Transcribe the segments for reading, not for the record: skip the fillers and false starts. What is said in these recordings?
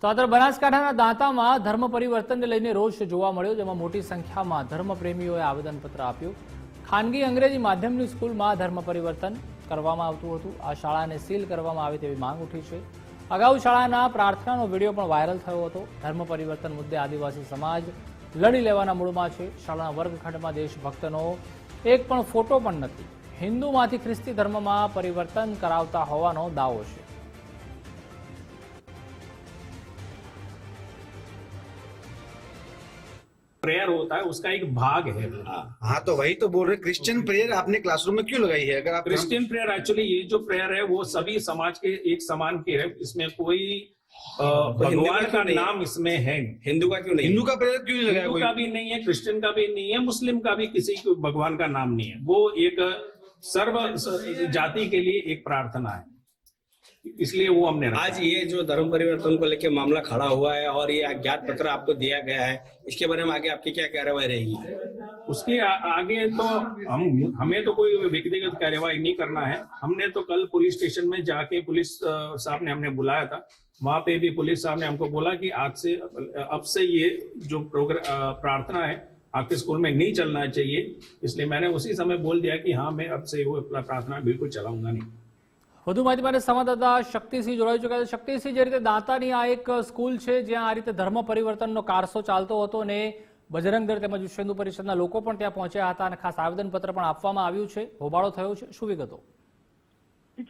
તો આ બનાસકાંઠાના દાંતામાં ધર્મ પરિવર્તનને લઈને રોષ જોવા મળ્યો, જેમાં મોટી સંખ્યામાં ધર્મપ્રેમીઓએ આવેદનપત્ર આપ્યું. ખાનગી અંગ્રેજી માધ્યમની સ્કૂલમાં ધર્મ પરિવર્તન કરવામાં આવતું હતું. આ શાળાને સીલ કરવામાં આવે તેવી માંગ ઉઠી છે. અગાઉ શાળાના પ્રાર્થનાનો વિડીયો પણ વાયરલ થયો હતો. ધર્મ પરિવર્તન મુદ્દે આદિવાસી સમાજ લડી લેવાના મૂડમાં છે. શાળાના વર્ગખંડમાં દેશભક્તનો એક પણ ફોટો પણ નથી. હિન્દુમાંથી ખ્રિસ્તી ધર્મમાં પરિવર્તન કરાવતા હોવાનો દાવો છે. प्रेयर होता है उसका एक भाग है। हाँ तो वही तो बोल रहे, क्रिश्चियन प्रेयर आपने क्लासरूम में क्यों लगाई है? अगर आप क्रिश्चियन प्रेयर एक्चुअली ये जो प्रेयर है वो सभी समाज के एक समान के है। इसमें कोई भगवान का नाम इसमें है। हिंदू का क्यों नहीं? हिंदू का प्रेयर क्यों नहीं लगाया? हिंदू का भी नहीं है, क्रिश्चियन का भी नहीं है, मुस्लिम का भी किसी को भगवान का नाम नहीं है। वो एक सर्व जाति के लिए एक प्रार्थना है, इसलिए वो हमने रखा। आज ये जो धर्म परिवर्तन को लेकर मामला खड़ा हुआ है और ये अज्ञात पत्र आपको दिया गया है, इसके बारे में आगे आपकी क्या कार्रवाई रहेगी? उसके आगे तो हमें तो कोई व्यक्तिगत कार्यवाही नहीं करना है। हमने तो कल पुलिस स्टेशन में जाके पुलिस साहब ने हमने बुलाया था, वहां पे भी पुलिस साहब ने हमको बोला कि आज से अब से ये जो प्रार्थना है आपके स्कूल में नहीं चलना चाहिए। इसलिए मैंने उसी समय बोल दिया कि हाँ, मैं अब से वो प्रार्थना बिल्कुल चलाऊंगा नहीं। વધુ માહિતી માટે સંવાદદાતા શક્તિસિંહ જોડાઈ ચૂક્યા છે. શક્તિસિંહ, જે રીતે દાંતાની આ એક સ્કૂલ છે જ્યાં આ રીતે ધર્મ પરિવર્તનનો કારસો ચાલતો હતો અને બજરંગ દળ તેમજ વિશ્વ હિન્દુ પરિષદના લોકો પણ ત્યાં પહોંચ્યા હતા અને ખાસ આવેદનપત્ર પણ આપવામાં આવ્યું છે, હોબાળો થયો છે, શું વિગતો?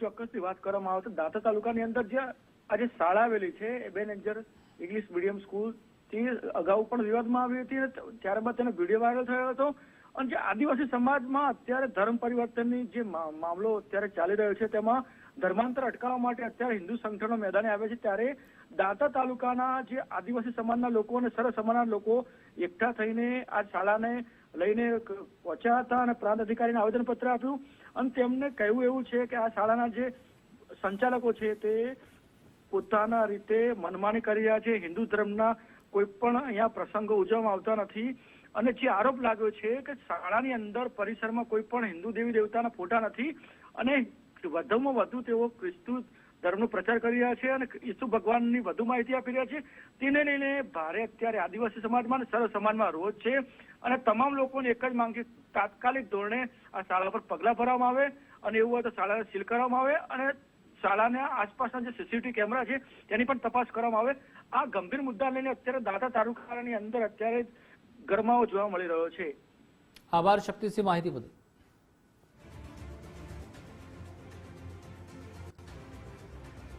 ચોક્કસથી વાત કરવામાં આવે તો દાંતા તાલુકાની અંદર જે આજે શાળા આવેલી છે એ બેનજર ઇંગ્લિશ મીડિયમ સ્કૂલ તે અગાઉ પણ વિવાદમાં આવી હતી અને ત્યારબાદ તેનો વિડીયો વાયરલ થયો હતો. અને જે આદિવાસી સમાજમાં અત્યારે ધર્મ પરિવર્તનની જે મામલો અત્યારે ચાલી રહ્યો છે તેમાં ધર્માંતર અટકાવવા માટે અત્યારે હિન્દુ સંગઠનો મેદાને આવે છે. ત્યારે દાંતા તાલુકાના જે આદિવાસી સમાજના લોકો અને સર્વ સમાજના લોકો એકઠા થઈને આ શાળાને લઈને પહોંચ્યા હતા અને પ્રાંત અધિકારીને આવેદનપત્ર આપ્યું અને તેમને કહેવું એવું છે કે આ શાળાના જે સંચાલકો છે તે પોતાના રીતે મનમાની કરી રહ્યા છે. હિન્દુ ધર્મના કોઈ પણ અહીંયા પ્રસંગો ઉજવવામાં આવતા નથી અને જે આરોપ લાગ્યો છે કે શાળાની અંદર પરિસરમાં કોઈ પણ હિન્દુ દેવી દેવતાના ફોટા નથી અને વધુમાં વધુ તેઓ ખ્રિસ્તુ ધર્મનો પ્રચાર કરી રહ્યા છે અને ઈસુ ભગવાનની વધુ માહિતી આપી રહ્યા છે. તેને લઈને ભારે અત્યારે આદિવાસી સમાજમાં અને સર્વ સમાજમાં રોષ છે અને તમામ લોકોની એક જ માંગ છે તાત્કાલિક ધોરણે આ શાળા પર પગલાં ભરવામાં આવે અને એવું હોય તો શાળાને સીલ કરવામાં આવે અને શાળાના આસપાસના જે સીસીટીવી કેમેરા છે તેની પણ તપાસ કરવામાં આવે. આ ગંભીર મુદ્દા લઈને અત્યારે દાંતા તાલુકાની અંદર અત્યારે ગરમાવો જોવા મળી રહ્યો છે. આભાર શક્તિસિંહ માહિતી બદલ.